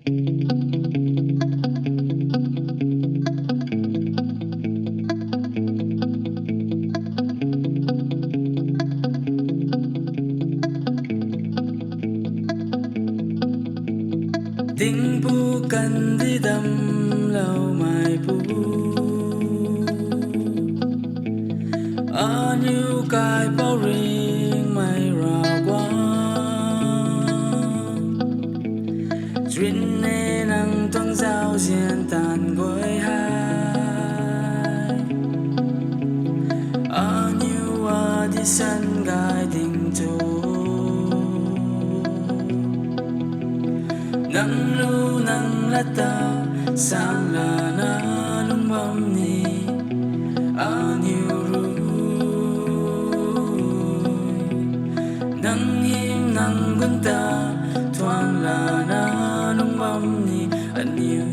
Tình bu cần đi đâm lâu mai bu ở như cái bao riêng mây ra qua chuyện này năng tăng giao diện tàn gối hai ở như đi sân gai tình chỗ nắng lu nắng lata sang là na lung bom ni a nhiều nắng him nắng gunta thoáng là na lung bom ni a nhiều